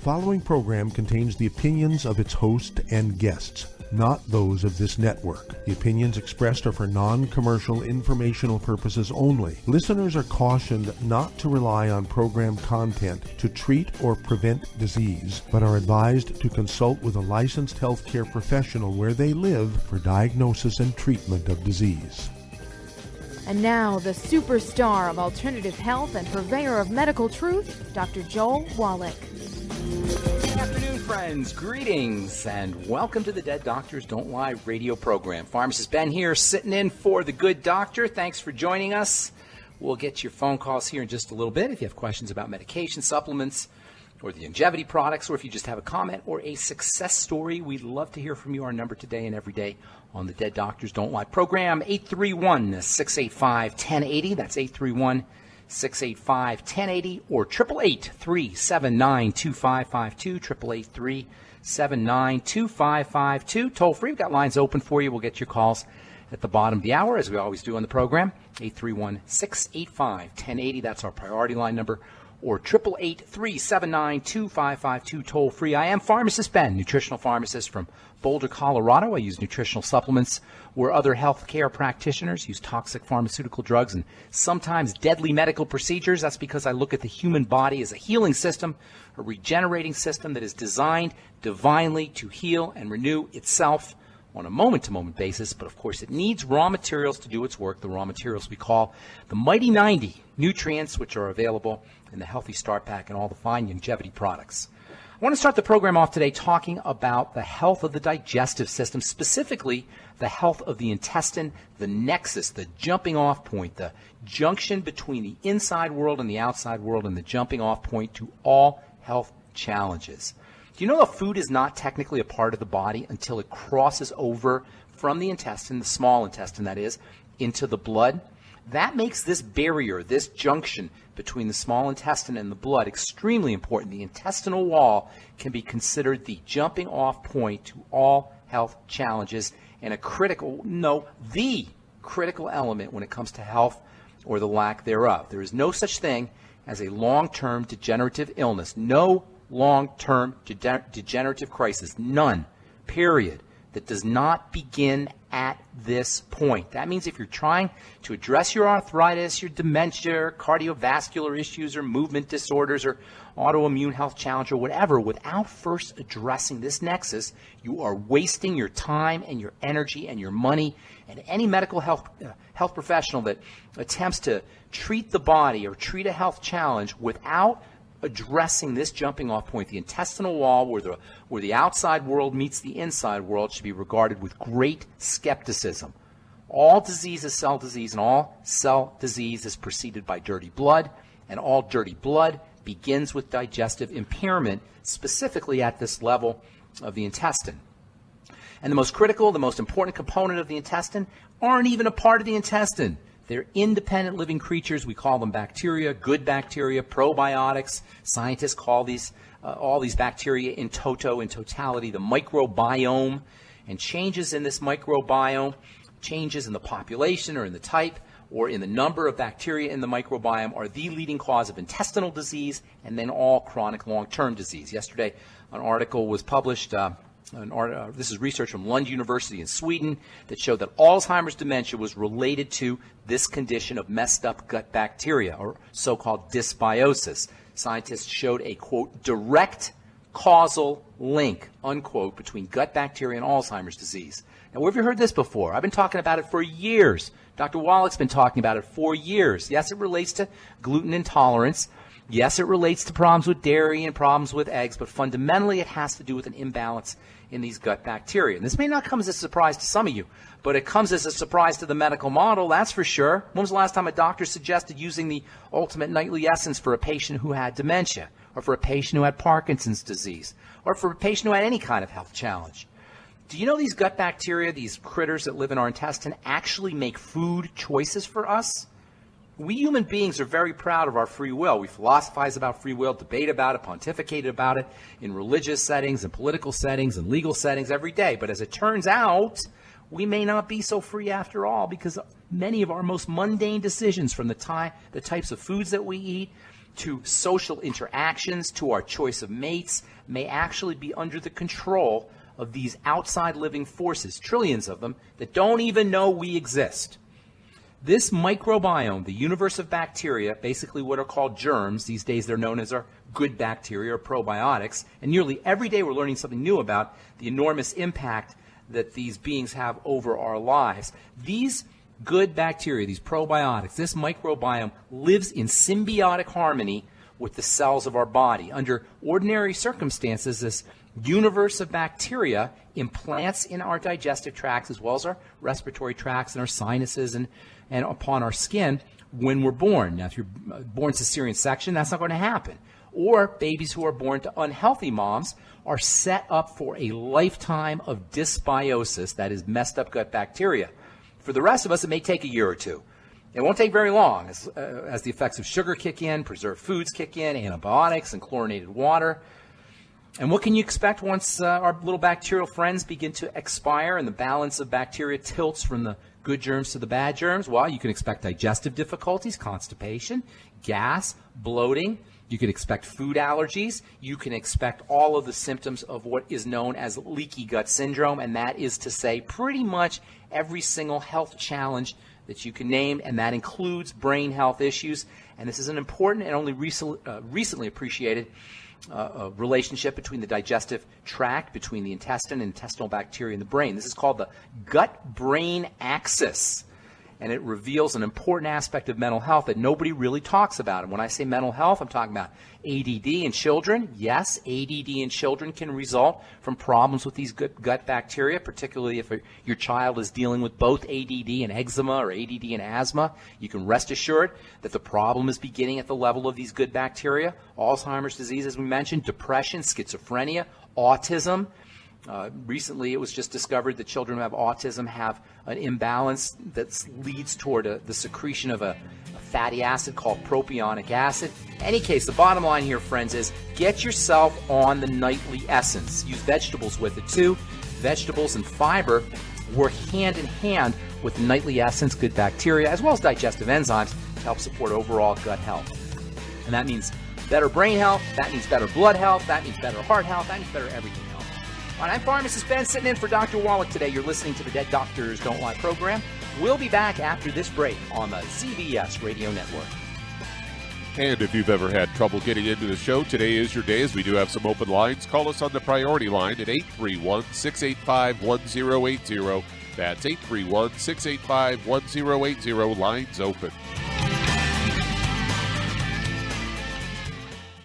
following program contains the opinions of its host and guests, not those of this network. The opinions expressed are for non-commercial informational purposes only. Listeners are cautioned not to rely on program content to treat or prevent disease, but are advised to consult with a licensed healthcare professional where they live for diagnosis and treatment of disease. And now, the superstar of alternative health and purveyor of medical truth, Dr. Joel Wallach. Good afternoon, friends. Greetings, and welcome to the Dead Doctors Don't Lie radio program. Pharmacist Ben here, sitting in for the good doctor. Thanks for joining us. We'll get your phone calls here in just a little bit if you have questions about medication, supplements, or the Youngevity products, or if you just have a comment or a success story. We'd love to hear from you. Our number today and every day on the Dead Doctors Don't Lie program, 831-685-1080. That's 831-685-1080 or 888-379-2552, 888-379-2552. Toll free. We've got lines open for you. We'll get your calls at the bottom of the hour, as we always do on the program. 831-685-1080. That's our priority line number. Or 888-379-2552, toll free. I am Pharmacist Ben, nutritional pharmacist from Boulder, Colorado. I use nutritional supplements where other healthcare practitioners use toxic pharmaceutical drugs and sometimes deadly medical procedures. That's because I look at the human body as a healing system, a regenerating system that is designed divinely to heal and renew itself on a moment-to-moment basis, but of course it needs raw materials to do its work, the raw materials we call the Mighty 90 nutrients, which are available in the Healthy Start Pack and all the fine Youngevity products. I want to start the program off today talking about the health of the digestive system, specifically the health of the intestine, the nexus, the jumping off point, the junction between the inside world and the outside world, and the jumping off point to all health challenges. Do you know that food is not technically a part of the body until it crosses over from the intestine, the small intestine that is, into the blood? That makes this barrier, this junction between the small intestine and the blood extremely important. The intestinal wall can be considered the jumping off point to all health challenges and the critical element when it comes to health or the lack thereof. There is no such thing as a long-term degenerative illness. No long-term degenerative crisis, none, period, that does not begin at this point. That means if you're trying to address your arthritis, your dementia, cardiovascular issues, or movement disorders, or autoimmune health challenge, or whatever, without first addressing this nexus, you are wasting your time and your energy and your money. And any medical health professional that attempts to treat the body or treat a health challenge without addressing this jumping off point, the intestinal wall where the outside world meets the inside world, should be regarded with great skepticism. All disease is cell disease, and all cell disease is preceded by dirty blood, and all dirty blood begins with digestive impairment, specifically at this level of the intestine. And the most critical, the most important component of the intestine aren't even a part of the intestine. They're independent living creatures. We call them bacteria, good bacteria, probiotics. Scientists call these all these bacteria in totality, the microbiome. And changes in this microbiome, changes in the population or in the type or in the number of bacteria in the microbiome are the leading cause of intestinal disease and then all chronic long-term disease. Yesterday, an article was published. This is research from Lund University in Sweden that showed that Alzheimer's dementia was related to this condition of messed up gut bacteria, or so-called dysbiosis. Scientists showed a, quote, direct causal link, unquote, between gut bacteria and Alzheimer's disease. Now, where have you heard this before? I've been talking about it for years. Dr. Wallach's been talking about it for years. Yes, it relates to gluten intolerance. Yes, it relates to problems with dairy and problems with eggs, but fundamentally it has to do with an imbalance in these gut bacteria. And this may not come as a surprise to some of you, but it comes as a surprise to the medical model, that's for sure. When was the last time a doctor suggested using the ultimate nightly essence for a patient who had dementia, or for a patient who had Parkinson's disease, or for a patient who had any kind of health challenge? Do you know these gut bacteria, these critters that live in our intestine, actually make food choices for us? We human beings are very proud of our free will. We philosophize about free will, debate about it, pontificate about it in religious settings and political settings and legal settings every day. But as it turns out, we may not be so free after all, because many of our most mundane decisions, from the types of foods that we eat to social interactions, to our choice of mates, may actually be under the control of these outside living forces, trillions of them, that don't even know we exist. This microbiome, the universe of bacteria, basically what are called germs, these days they're known as our good bacteria or probiotics, and nearly every day we're learning something new about the enormous impact that these beings have over our lives. These good bacteria, these probiotics, this microbiome lives in symbiotic harmony with the cells of our body. Under ordinary circumstances, this universe of bacteria implants in our digestive tracts as well as our respiratory tracts and our sinuses and upon our skin when we're born. Now, if you're born cesarean section, that's not going to happen. Or babies who are born to unhealthy moms are set up for a lifetime of dysbiosis, that is messed up gut bacteria. For the rest of us, it may take a year or two. It won't take very long as the effects of sugar kick in, preserved foods kick in, antibiotics and chlorinated water. And what can you expect once our little bacterial friends begin to expire and the balance of bacteria tilts from the good germs to the bad germs? Well, you can expect digestive difficulties, constipation, gas, bloating. You can expect food allergies. You can expect all of the symptoms of what is known as leaky gut syndrome, and that is to say pretty much every single health challenge that you can name, and that includes brain health issues. And this is an important and only recently appreciated relationship between the digestive tract, between the intestine and intestinal bacteria in the brain. This is called the gut-brain axis, and it reveals an important aspect of mental health that nobody really talks about. And when I say mental health, I'm talking about ADD in children. Yes, ADD in children can result from problems with these gut bacteria, particularly if your child is dealing with both ADD and eczema or ADD and asthma. You can rest assured that the problem is beginning at the level of these good bacteria. Alzheimer's disease, as we mentioned, depression, schizophrenia, autism. Recently, it was just discovered that children who have autism have an imbalance that leads toward the secretion of a fatty acid called propionic acid. In any case, the bottom line here, friends, is get yourself on the nightly essence. Use vegetables with it, too. Vegetables and fiber work hand in hand with the nightly essence, good bacteria, as well as digestive enzymes to help support overall gut health. And that means better brain health, that means better blood health, that means better heart health, that means better everything health. All right, I'm Pharmacist Ben, sitting in for Dr. Wallach today. You're listening to the Dead Doctors Don't Lie program. We'll be back after this break on the CBS Radio Network. And if you've ever had trouble getting into the show, today is your day, as we do have some open lines. Call us on the priority line at 831-685-1080. That's 831-685-1080. Lines open.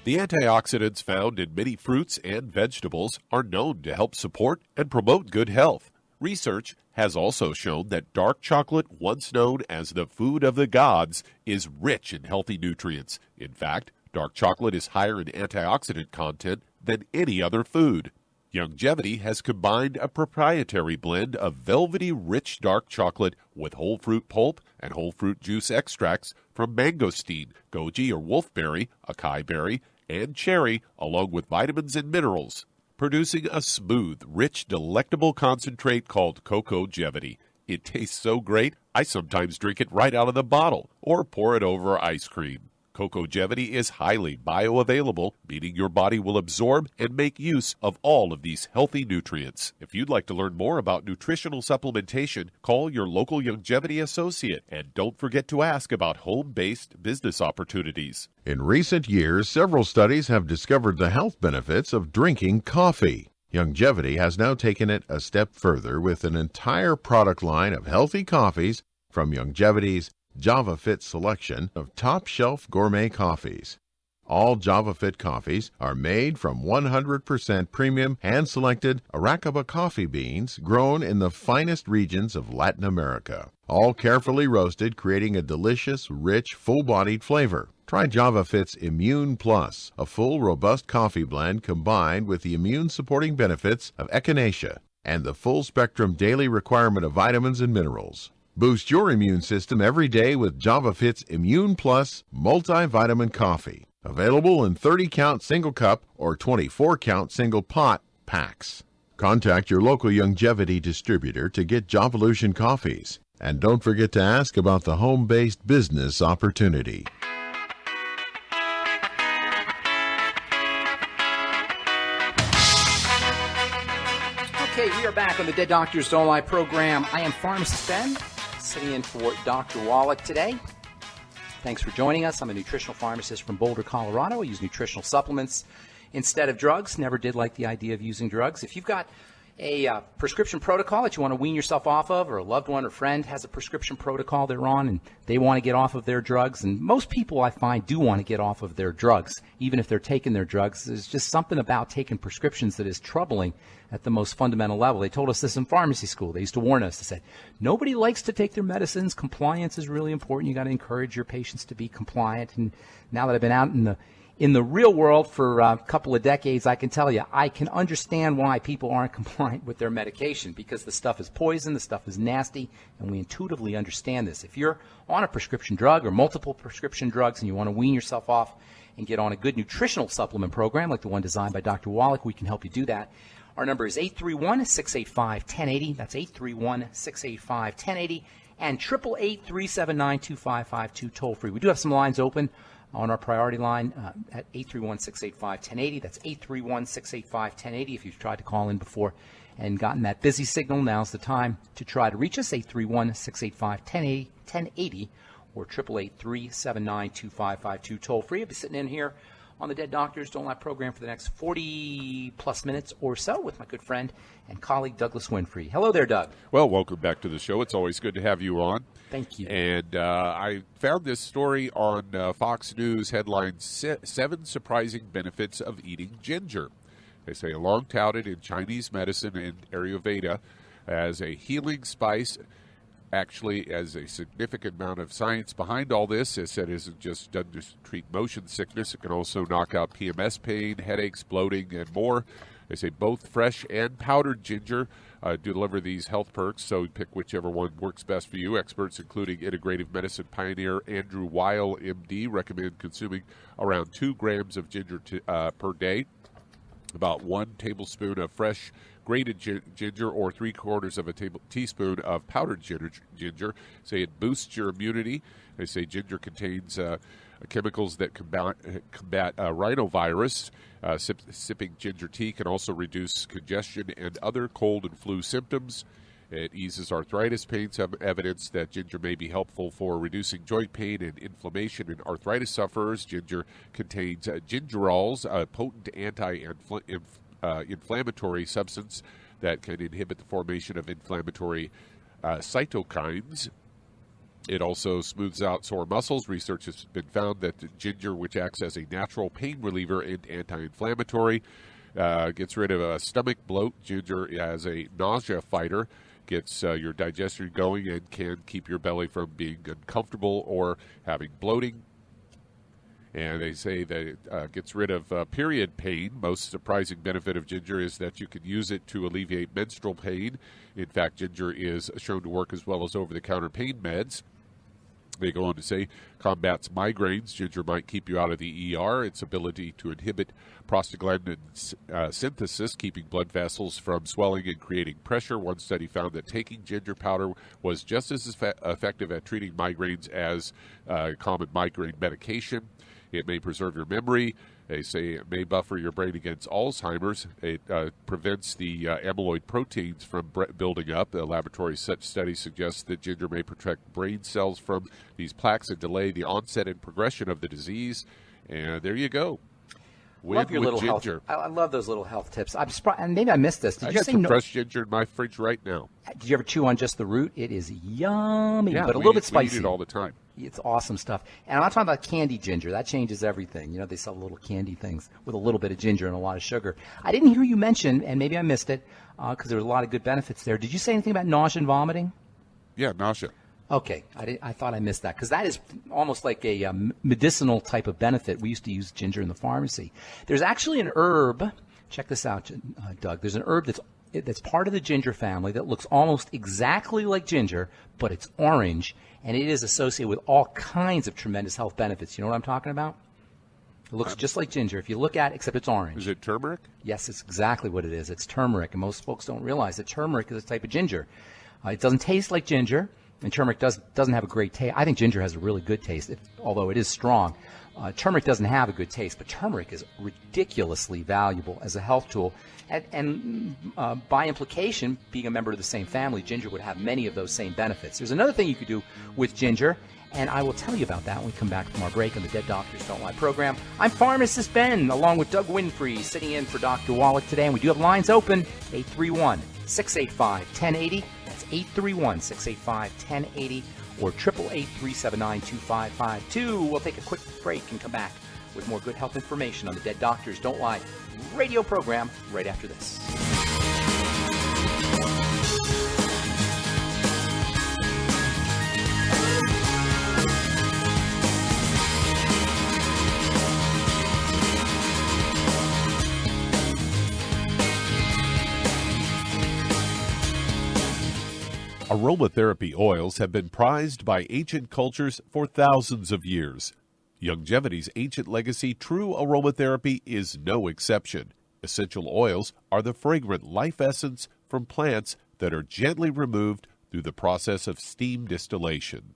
The antioxidants found in many fruits and vegetables are known to help support and promote good health. Research has also shown that dark chocolate, once known as the food of the gods, is rich in healthy nutrients. In fact, dark chocolate is higher in antioxidant content than any other food. Youngevity has combined a proprietary blend of velvety rich dark chocolate with whole fruit pulp and whole fruit juice extracts from mangosteen, goji or wolfberry, acai berry, and cherry, along with vitamins and minerals, producing a smooth, rich, delectable concentrate called Cocogevity. It tastes so great, I sometimes drink it right out of the bottle or pour it over ice cream. Cocogevity is highly bioavailable, meaning your body will absorb and make use of all of these healthy nutrients. If you'd like to learn more about nutritional supplementation, call your local Youngevity associate, and don't forget to ask about home-based business opportunities. In recent years, several studies have discovered the health benefits of drinking coffee. Youngevity has now taken it a step further with an entire product line of healthy coffees from Youngevity's JavaFit selection of top-shelf gourmet coffees. All JavaFit coffees are made from 100% premium hand-selected Arabica coffee beans grown in the finest regions of Latin America, all carefully roasted, creating a delicious, rich, full-bodied flavor. Try JavaFit's Immune Plus, a full, robust coffee blend combined with the immune-supporting benefits of echinacea and the full-spectrum daily requirement of vitamins and minerals. Boost your immune system every day with JavaFit's Immune Plus multivitamin coffee. Available in 30-count single cup or 24-count single pot packs. Contact your local Youngevity distributor to get Javalution coffees. And don't forget to ask about the home-based business opportunity. Okay, we are back on the Dead Doctors Don't Lie program. I am Pharmacist Ben, sitting in for Dr. Wallach today. Thanks for joining us. I'm a nutritional pharmacist from Boulder, Colorado. I use nutritional supplements instead of drugs. Never did like the idea of using drugs. If you've got a prescription protocol that you want to wean yourself off of, or a loved one or friend has a prescription protocol they're on and they want to get off of their drugs, and most people I find do want to get off of their drugs, even if they're taking their drugs. There's just something about taking prescriptions that is troubling at the most fundamental level. They told us this in pharmacy school. They used to warn us. They said, nobody likes to take their medicines. Compliance is really important. You got to encourage your patients to be compliant. And now that I've been out in the real world for a couple of decades, I can tell you, I can understand why people aren't compliant with their medication, because the stuff is poison, the stuff is nasty, and we intuitively understand this. If you're on a prescription drug or multiple prescription drugs and you want to wean yourself off and get on a good nutritional supplement program like the one designed by Dr. Wallach, we can help you do that. Our number is 831-685-1080. That's 831-685-1080 and 888-379-2552 toll free. We do have some lines open on our priority line at 831-685-1080. That's 831-685-1080. If you've tried to call in before and gotten that busy signal, now's the time to try to reach us, 831-685-1080 or 888-379-2552 toll free. I'll be sitting in here on the Dead Doctors Don't Lie program for the next 40-plus minutes or so with my good friend and colleague Douglas Winfrey. Hello there, Doug. Well, welcome back to the show. It's always good to have you on. Thank you. And I found this story on Fox News, headline, 7 Surprising Benefits of Eating Ginger. They say, long touted in Chinese medicine and Ayurveda as a healing spice, actually, as a significant amount of science behind all this. It said it isn't just done to treat motion sickness. It can also knock out PMS pain, headaches, bloating, and more. They say both fresh and powdered ginger deliver these health perks, so pick whichever one works best for you. Experts, including integrative medicine pioneer Andrew Weil, MD, recommend consuming around 2 grams of ginger per day, about 1 tablespoon of fresh grated ginger or 3/4 of a teaspoon of powdered ginger. Say it boosts your immunity. They say ginger contains chemicals that combat rhinovirus. Sipping ginger tea can also reduce congestion and other cold and flu symptoms. It eases arthritis pain. Some evidence that ginger may be helpful for reducing joint pain and inflammation in arthritis sufferers. Ginger contains gingerols, a potent anti-inflammatory substance that can inhibit the formation of inflammatory cytokines. It also smooths out sore muscles. Research has been found that ginger, which acts as a natural pain reliever and anti-inflammatory, gets rid of a stomach bloat. Ginger, as a nausea fighter, gets your digestion going and can keep your belly from being uncomfortable or having bloating. And they say that it gets rid of period pain. Most surprising benefit of ginger is that you can use it to alleviate menstrual pain. In fact, ginger is shown to work as well as over-the-counter pain meds. They go on to say, combats migraines. Ginger might keep you out of the ER. Its ability to inhibit prostaglandin synthesis, keeping blood vessels from swelling and creating pressure. One study found that taking ginger powder was just as effective at treating migraines as common migraine medication. It may preserve your memory. They say it may buffer your brain against Alzheimer's. It prevents the amyloid proteins from building up. The laboratory study suggests that ginger may protect brain cells from these plaques and delay the onset and progression of the disease. And there you go. Love your little ginger. Health. I love those little health tips. I'm surprised, and maybe I missed this. I got some fresh ginger in my fridge right now. Did you ever chew on just the root? It is yummy, yeah, but a little bit spicy. We eat it all the time. It's awesome stuff. And I'm not talking about candy ginger. That changes everything. You know, they sell little candy things with a little bit of ginger and a lot of sugar. I didn't hear you mention, and maybe I missed it, because there were a lot of good benefits there. Did you say anything about nausea and vomiting? Yeah, nausea. Okay, I thought I missed that, because that is almost like a medicinal type of benefit. We used to use ginger in the pharmacy. There's actually an herb. Check this out, Doug. There's an herb that's part of the ginger family that looks almost exactly like ginger, but it's orange, and it is associated with all kinds of tremendous health benefits. You know what I'm talking about? It looks just like ginger if you look at it, except it's orange. Is it turmeric? Yes, it's exactly what it is. It's turmeric, and most folks don't realize that turmeric is a type of ginger. It doesn't taste like ginger. And turmeric doesn't have a great taste. I think ginger has a really good taste, although it is strong. Turmeric doesn't have a good taste, but turmeric is ridiculously valuable as a health tool. And by implication, being a member of the same family, ginger would have many of those same benefits. There's another thing you could do with ginger, and I will tell you about that when we come back from our break on the Dead Doctors Don't Lie program. I'm Pharmacist Ben, along with Doug Winfrey, sitting in for Dr. Wallach today, and we do have lines open, 831-685-1080. That's 831-685-1080, or 888-379-2552. We'll take a quick break and come back with more good health information on the Dead Doctors Don't Lie radio program right after this. Aromatherapy oils have been prized by ancient cultures for thousands of years. Youngevity's ancient legacy, true aromatherapy, is no exception. Essential oils are the fragrant life essence from plants that are gently removed through the process of steam distillation.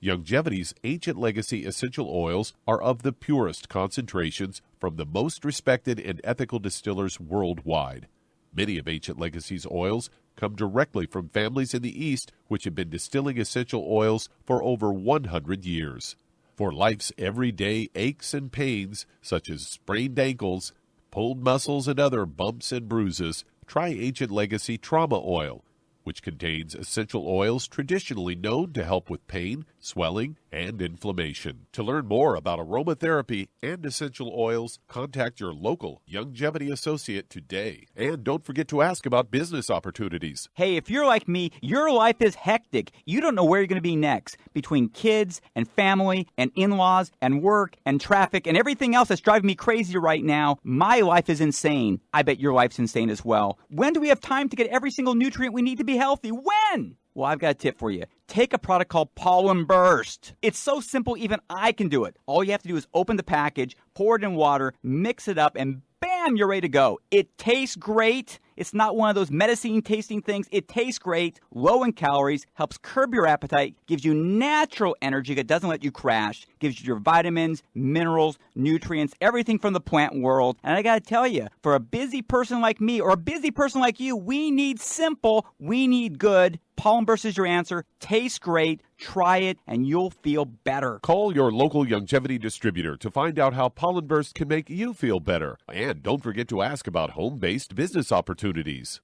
Youngevity's ancient legacy essential oils are of the purest concentrations from the most respected and ethical distillers worldwide. Many of Ancient Legacy's oils come directly from families in the East which have been distilling essential oils for over 100 years. For life's everyday aches and pains, such as sprained ankles, pulled muscles, and other bumps and bruises, try Ancient Legacy Trauma Oil, which contains essential oils traditionally known to help with pain, swelling, and inflammation. To learn more about aromatherapy and essential oils, contact your local Youngevity associate today. And don't forget to ask about business opportunities. Hey, if you're like me, your life is hectic. You don't know where you're going to be next. Between kids and family and in-laws and work and traffic and everything else that's driving me crazy right now, my life is insane. I bet your life's insane as well. When do we have time to get every single nutrient we need to be healthy? When? Well, I've got a tip for you. Take a product called Pollen Burst. It's so simple, even I can do it. All you have to do is open the package, pour it in water, mix it up, and bam, you're ready to go. It tastes great. It's not one of those medicine-tasting things. It tastes great, low in calories, helps curb your appetite, gives you natural energy that doesn't let you crash, gives you your vitamins, minerals, nutrients, everything from the plant world. And I got to tell you, for a busy person like me or a busy person like you, we need simple, we need good. Pollen Burst is your answer. Tastes great. Try it, and you'll feel better. Call your local Youngevity distributor to find out how Pollen Burst can make you feel better. And don't forget to ask about home-based business opportunities.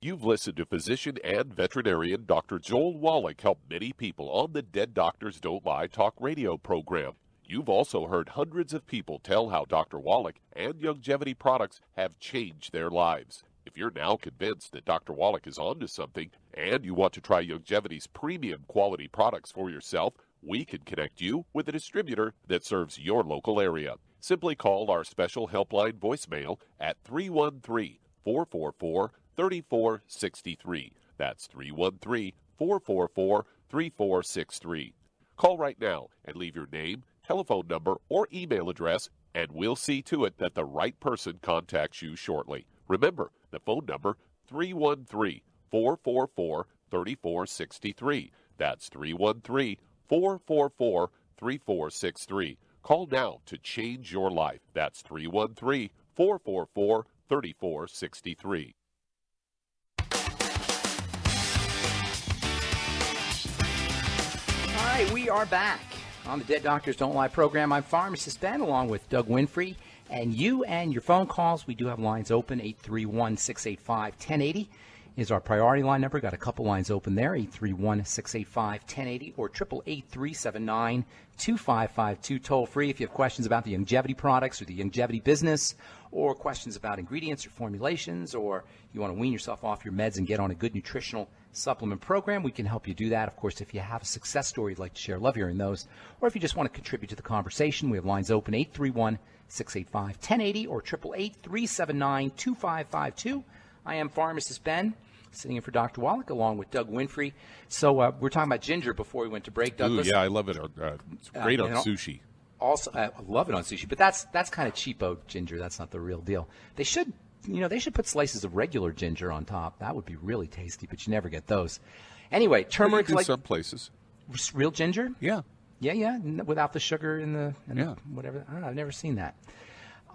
You've listened to physician and veterinarian Dr. Joel Wallach help many people on the Dead Doctors Don't Lie talk radio program. You've also heard hundreds of people tell how Dr. Wallach and Youngevity products have changed their lives. If you're now convinced that Dr. Wallach is onto something and you want to try Youngevity's premium quality products for yourself, we can connect you with a distributor that serves your local area. Simply call our special helpline voicemail at 313-444-3463. That's 313-444-3463. Call right now and leave your name, telephone number, or email address, and we'll see to it that the right person contacts you shortly. Remember, the phone number, 313-444-3463. That's 313-444-3463. Call now to change your life. That's 313-444-3463. All right, we are back on the Dead Doctors Don't Lie program. I'm Pharmacist Ben, along with Doug Winfrey. And you and your phone calls, we do have lines open. 831-685-1080 is our priority line number. Got a couple lines open there, 831-685-1080 or 888-379-2552, toll free if you have questions about the Youngevity products or the Youngevity business, or questions about ingredients or formulations, or you want to wean yourself off your meds and get on a good nutritional supplement program. We can help you do that. Of course, if you have a success story you'd like to share, love hearing those. Or if you just want to contribute to the conversation, we have lines open, 831-685-1080 or 888-379-2552. I am Pharmacist Ben, sitting in for Dr. Wallach, along with Doug Winfrey. So we're talking about ginger before we went to break. Douglas, yeah, I love it. It's great on sushi. Also, I love it on sushi, but that's kind of cheapo ginger. That's not the real deal. They should put slices of regular ginger on top. That would be really tasty, but you never get those. Anyway, turmeric, in some places. Real ginger? Yeah. Yeah, without the sugar in the whatever. I don't know, I've never seen that.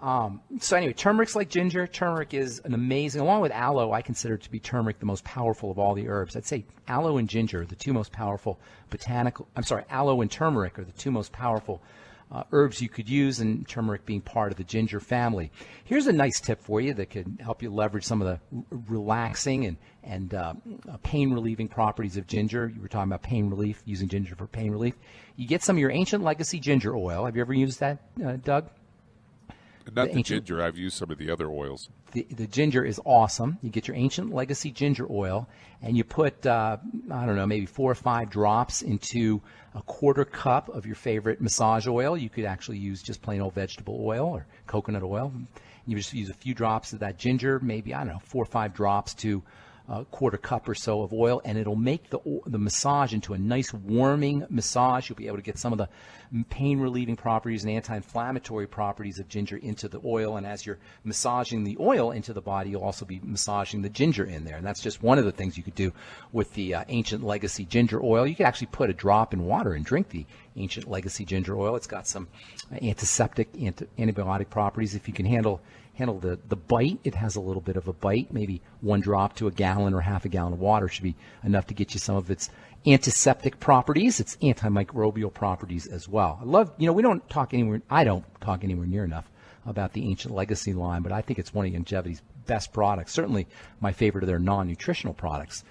So anyway, turmeric's like ginger. Turmeric is an amazing, along with aloe, I consider to be turmeric the most powerful of all the herbs. I'd say aloe and ginger are the two most powerful aloe and turmeric are the two most powerful herbs you could use, and turmeric being part of the ginger family. Here's a nice tip for you that could help you leverage some of the relaxing and pain-relieving properties of ginger. You were talking about pain relief, using ginger for pain relief. You get some of your Ancient Legacy ginger oil. Have you ever used that, Doug? Not the ginger. I've used some of the other oils. The ginger is awesome. You get your Ancient Legacy ginger oil, and you put, maybe 4 or 5 drops into a 1/4 cup of your favorite massage oil. You could actually use just plain old vegetable oil or coconut oil. You just use a few drops of that ginger, maybe, 4 or 5 drops to a 1/4 cup or so of oil, and it'll make the massage into a nice warming massage. You'll be able to get some of the pain-relieving properties and anti-inflammatory properties of ginger into the oil, and as you're massaging the oil into the body, you'll also be massaging the ginger in there, and that's just one of the things you could do with the Ancient Legacy ginger oil. You could actually put a drop in water and drink the Ancient Legacy ginger oil. It's got some antiseptic, antibiotic properties. If you can handle the bite, it has a little bit of a bite. Maybe 1 drop to a gallon or half a gallon of water should be enough to get you some of its antiseptic properties, its antimicrobial properties as well. I love, I don't talk anywhere near enough about the Ancient Legacy line, but I think it's one of Youngevity's best products. Certainly my favorite of their non-nutritional products.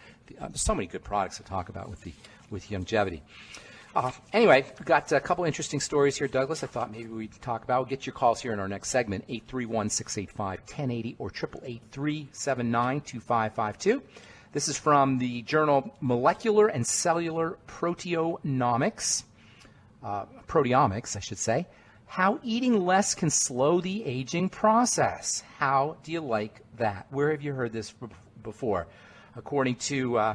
So many good products to talk about with Youngevity. Anyway, we've got a couple interesting stories here, Douglas. I thought maybe we'd talk about. We'll get your calls here in our next segment, 831-685-1080 or 888-379-2552. This is from the journal Molecular and Cellular Proteomics, I should say. How eating less can slow the aging process. How do you like that? Where have you heard this before? According to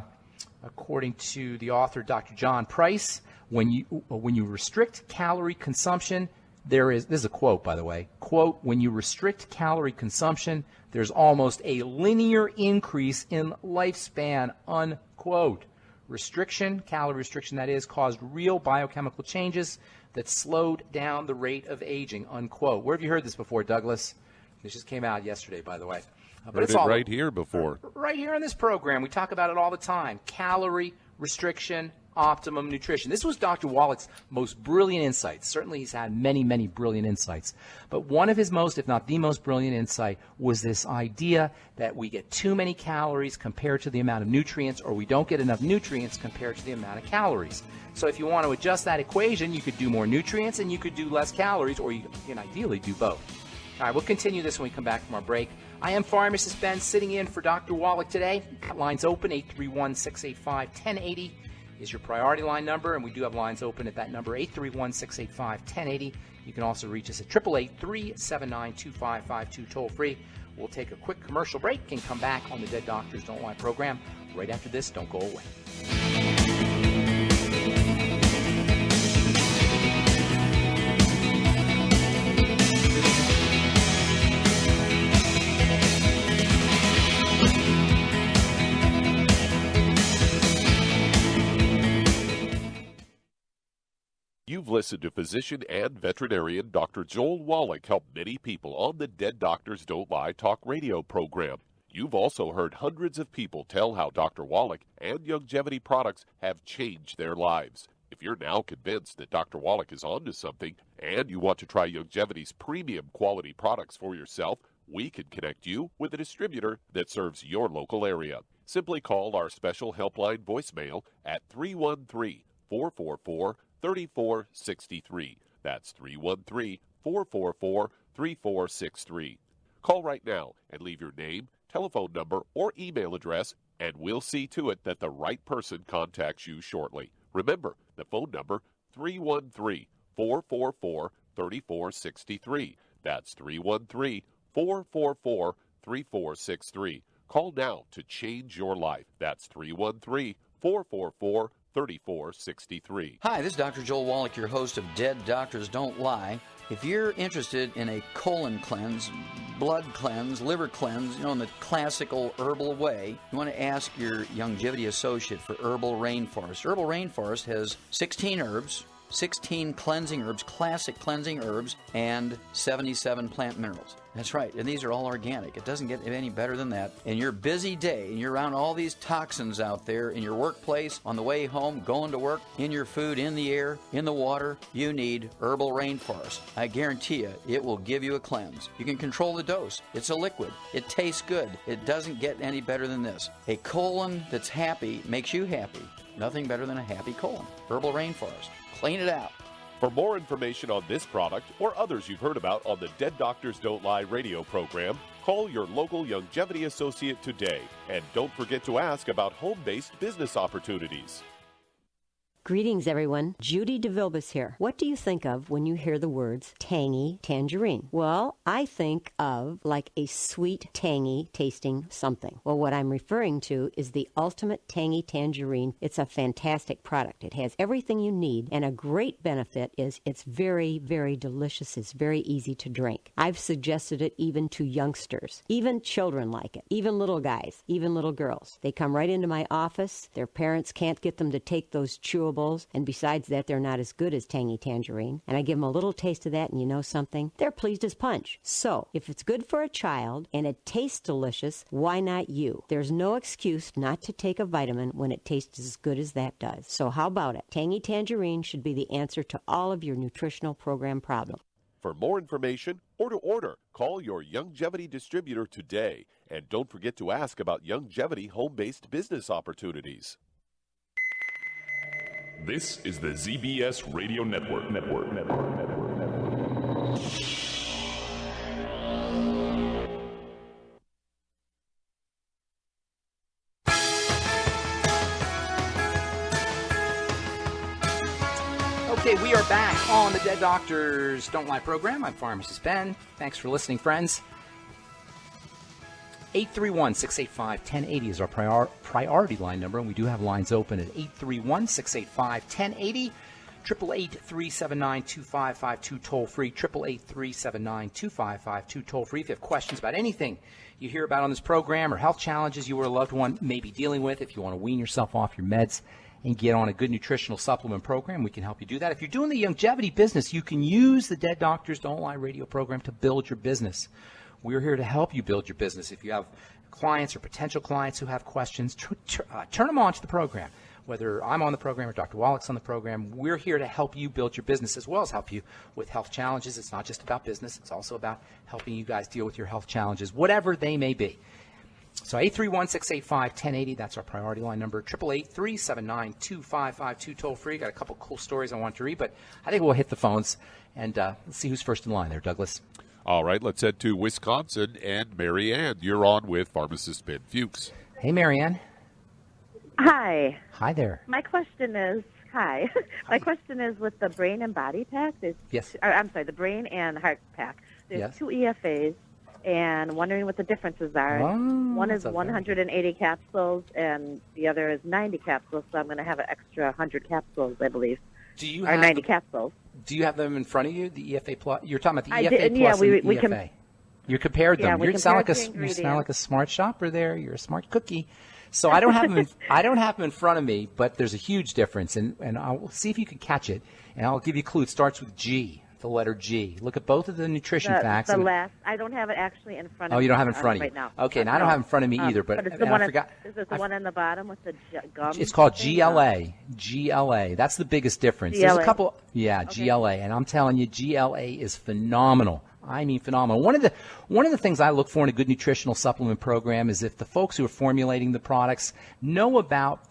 the author, Dr. John Price, when you restrict calorie consumption, this is a quote, by the way, quote, when you restrict calorie consumption, there's almost a linear increase in lifespan, unquote. Calorie restriction, that is, caused real biochemical changes that slowed down the rate of aging, unquote. Where have you heard this before, Douglas? This just came out yesterday, by the way. But it's all right here before. Right here on this program. We talk about it all the time. Calorie restriction, optimum nutrition. This was Dr. Wallach's most brilliant insights. Certainly he's had many, many brilliant insights. But one of his most, if not the most brilliant insight was this idea that we get too many calories compared to the amount of nutrients, or we don't get enough nutrients compared to the amount of calories. So if you want to adjust that equation, you could do more nutrients and you could do less calories, or you can ideally do both. All right, we'll continue this when we come back from our break. I am Pharmacist Ben, sitting in for Dr. Wallach today. Lines open, 831-685-1080 is your priority line number, and we do have lines open at that number, 831-685-1080. You can also reach us at 888-379-2552, toll free. We'll take a quick commercial break and come back on the Dead Doctors Don't Lie program right after this. Don't go away. You've listened to physician and veterinarian Dr. Joel Wallach help many people on the Dead Doctors Don't Lie talk radio program. You've also heard hundreds of people tell how Dr. Wallach and Youngevity products have changed their lives. If you're now convinced that Dr. Wallach is onto something and you want to try Youngevity's premium quality products for yourself, we can connect you with a distributor that serves your local area. Simply call our special helpline voicemail at 313-444-3463. That's 313-444-3463. Call right now and leave your name, telephone number, or email address, and we'll see to it that the right person contacts you shortly. Remember, the phone number, 313-444-3463. That's 313-444-3463. Call now to change your life. That's 313-444-3463. Hi, this is Dr. Joel Wallach, your host of Dead Doctors Don't Lie. If you're interested in a colon cleanse, blood cleanse, liver cleanse, in the classical herbal way, you want to ask your Youngevity associate for Herbal Rainforest. Herbal Rainforest has 16 herbs, 16 cleansing herbs, classic cleansing herbs, and 77 plant minerals. That's right, and these are all organic. It doesn't get any better than that. In your busy day, and you're around all these toxins out there, in your workplace, on the way home, going to work, in your food, in the air, in the water, you need Herbal Rainforest. I guarantee you, it will give you a cleanse. You can control the dose. It's a liquid. It tastes good. It doesn't get any better than this. A colon that's happy makes you happy. Nothing better than a happy colon. Herbal Rainforest. Clean it out. For more information on this product or others you've heard about on the Dead Doctors Don't Lie radio program, call your local Youngevity associate today. And don't forget to ask about home-based business opportunities. Greetings, everyone. Judy DeVilbus here. What do you think of when you hear the words tangy tangerine? Well, I think of like a sweet, tangy tasting something. Well, what I'm referring to is the Ultimate Tangy Tangerine. It's a fantastic product. It has everything you need, and a great benefit is it's very, very delicious. It's very easy to drink. I've suggested it even to youngsters. Even children like it. Even little guys. Even little girls. They come right into my office. Their parents can't get them to take those chewables. And besides that, they're not as good as Tangy Tangerine. And I give them a little taste of that, and you know something? They're pleased as punch. So, if it's good for a child and it tastes delicious, why not you? There's no excuse not to take a vitamin when it tastes as good as that does. So how about it? Tangy Tangerine should be the answer to all of your nutritional program problems. For more information or to order, call your Youngevity distributor today. And don't forget to ask about Youngevity home-based business opportunities. This is the ZBS Radio Network. Okay, we are back on the Dead Doctors Don't Lie program. I'm Pharmacist Ben. Thanks for listening, friends. 831-685-1080 is our priority line number, and we do have lines open at 831-685-1080, 888-379-2552 toll-free, 888-379-2552 toll-free. If you have questions about anything you hear about on this program or health challenges you or a loved one may be dealing with, if you want to wean yourself off your meds and get on a good nutritional supplement program, we can help you do that. If you're doing the Youngevity business, you can use the Dead Doctors Don't Lie radio program to build your business. We're here to help you build your business. If you have clients or potential clients who have questions, turn them on to the program. Whether I'm on the program or Dr. Wallach's on the program, we're here to help you build your business as well as help you with health challenges. It's not just about business. It's also about helping you guys deal with your health challenges, whatever they may be. So 831-685-1080, that's our priority line number. 888-379-2552 toll-free. Got a couple cool stories I want to read, but I think we'll hit the phones, and let's see who's first in line there, Douglas. All right, let's head to Wisconsin, and MaryAnn, you're on with Pharmacist Ben Fuchs. Hey, MaryAnn. Hi. Hi there. My question is, hi. My question is with the brain and body pack. Yes. I'm sorry, the brain and heart pack. There's two EFAs, and wondering what the differences are. One is 180 capsules, and the other is 90 capsules, so I'm going to have an extra 100 capsules, I believe. Do you or have 90 capsules. Do you have them in front of you, the EFA Plus? You're talking about the EFA did, Plus we and the EFA. You compared them. Yeah, You sound like a smart shopper there. You're a smart cookie. So I don't have them. I don't have them in front of me, but there's a huge difference, and I'll see if you can catch it, and I'll give you a clue. It starts with G. The letter G. Look at both of the nutrition facts. The last. I don't have it actually in front of me. Oh, you don't have it in front of you. Right now. Okay, and I don't have it in front of me either, but it's the one I forgot. Is it the one on the bottom with the gum? It's called GLA. GLA. That's the biggest difference. GLA. There's a couple. Yeah, okay. GLA, and I'm telling you, GLA is phenomenal. I mean, phenomenal. One of the things I look for in a good nutritional supplement program is if the folks who are formulating the products know about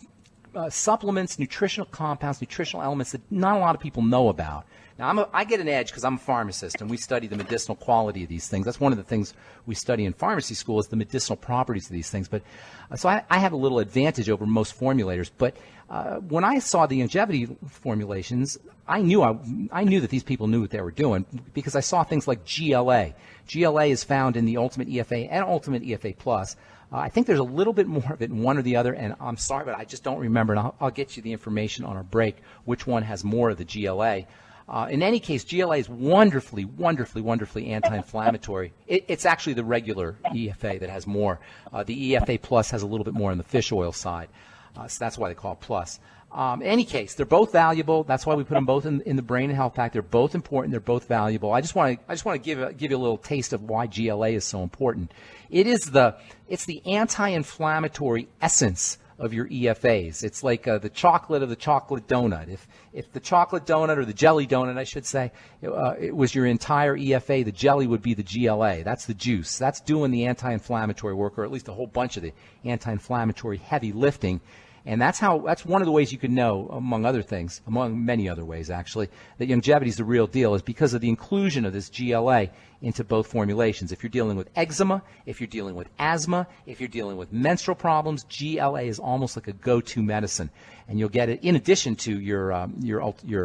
supplements, nutritional compounds, nutritional elements that not a lot of people know about. Now, I get an edge because I'm a pharmacist, and we study the medicinal quality of these things. That's one of the things we study in pharmacy school is the medicinal properties of these things. But so I have a little advantage over most formulators. But when I saw the Youngevity formulations, I knew that these people knew what they were doing because I saw things like GLA. GLA is found in the Ultimate EFA and Ultimate EFA Plus. I think there's a little bit more of it in one or the other, and I'm sorry, but I just don't remember. And I'll get you the information on our break, which one has more of the GLA. In any case, GLA is wonderfully, wonderfully, wonderfully anti-inflammatory. It's actually the regular EFA that has more. The EFA Plus has a little bit more on the fish oil side. So that's why they call it plus. In any case, they're both valuable. That's why we put them both in the Brain and Health Pack. They're both important. They're both valuable. I just want to give you a little taste of why GLA is so important. It's the anti-inflammatory essence of your EFAs. It's like the chocolate of the chocolate donut. If the chocolate donut, or the jelly donut, I should say, it was your entire EFA, the jelly would be the GLA. That's the juice. That's doing the anti-inflammatory work, or at least a whole bunch of the anti-inflammatory heavy lifting. And that's one of the ways you can know, among other things, among many other ways actually, that Youngevity is the real deal, is because of the inclusion of this GLA into both formulations. If you're dealing with eczema, if you're dealing with asthma, if you're dealing with menstrual problems, GLA is almost like a go-to medicine. And you'll get it in addition to your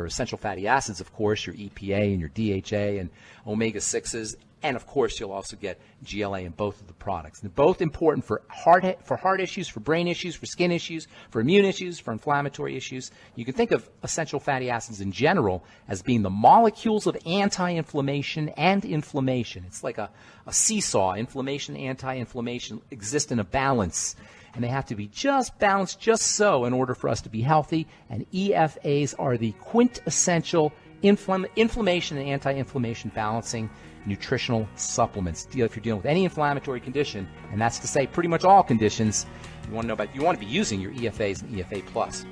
essential fatty acids, of course, your EPA and your DHA and omega-6s. And, of course, you'll also get GLA in both of the products. They're both important for heart issues, for brain issues, for skin issues, for immune issues, for inflammatory issues. You can think of essential fatty acids in general as being the molecules of anti-inflammation and inflammation. It's like a seesaw. Inflammation and anti-inflammation exist in a balance. And they have to be just balanced just so in order for us to be healthy. And EFAs are the quintessential inflammation and anti-inflammation balancing nutritional supplements. If you're dealing with any inflammatory condition, and that's to say pretty much all conditions, you want to be using your EFAs and EFA Plus.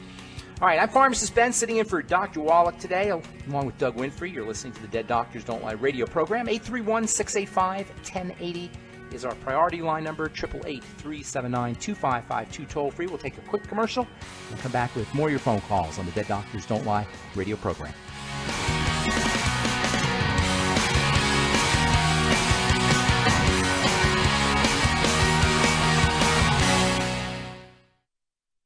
All right, I'm Pharmacist Ben, sitting in for Dr. Wallach today, along with Doug Winfrey. You're listening to the Dead Doctors Don't Lie radio program. 831-685-1080 is our priority line number. 888-379-2552 toll free. We'll take a quick commercial and come back with more of your phone calls on the Dead Doctors Don't Lie radio program.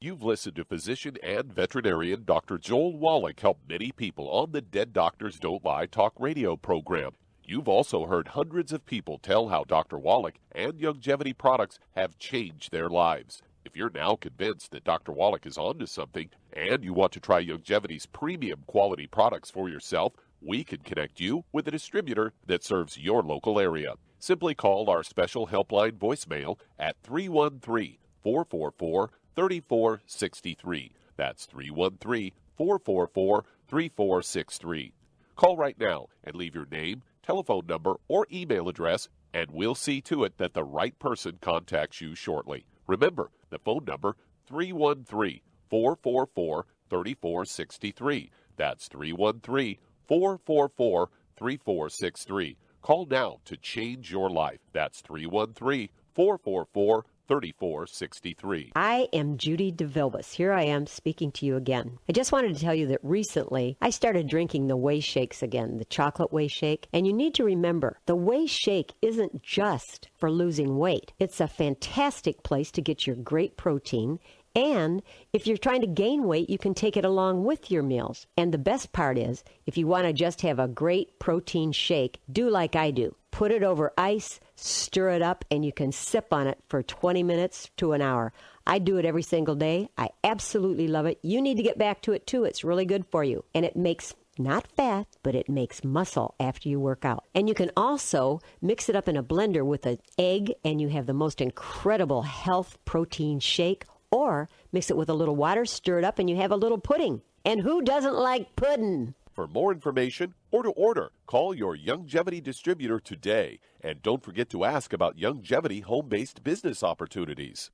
You've listened to physician and veterinarian Dr. Joel Wallach help many people on the Dead Doctors Don't Lie talk radio program. You've also heard hundreds of people tell how Dr. Wallach and Youngevity products have changed their lives. If you're now convinced that Dr. Wallach is onto something and you want to try Youngevity's premium quality products for yourself, we can connect you with a distributor that serves your local area. Simply call our special helpline voicemail at 313-444-3463. That's 313-444-3463. Call right now and leave your name, telephone number, or email address, and we'll see to it that the right person contacts you shortly. Remember, the phone number, 313-444-3463. That's 313-444-3463. Call now to change your life. That's 313-444-3463. 3463. I am Judy DeVilbus. Here I am speaking to you again. I just wanted to tell you that recently I started drinking the Whey Shakes again, the chocolate Whey Shake. And you need to remember, the Whey Shake isn't just for losing weight. It's a fantastic place to get your great protein. And if you're trying to gain weight, you can take it along with your meals. And the best part is, if you want to just have a great protein shake, do like I do. Put it over ice, stir it up, and you can sip on it for 20 minutes to an hour. I do it every single day. I absolutely love it. You need to get back to it, too. It's really good for you. And it makes not fat, but it makes muscle after you work out. And you can also mix it up in a blender with an egg, and you have the most incredible health protein shake. Or mix it with a little water, stir it up, and you have a little pudding. And who doesn't like pudding? For more information or to order, call your Youngevity distributor today. And don't forget to ask about Youngevity home-based business opportunities.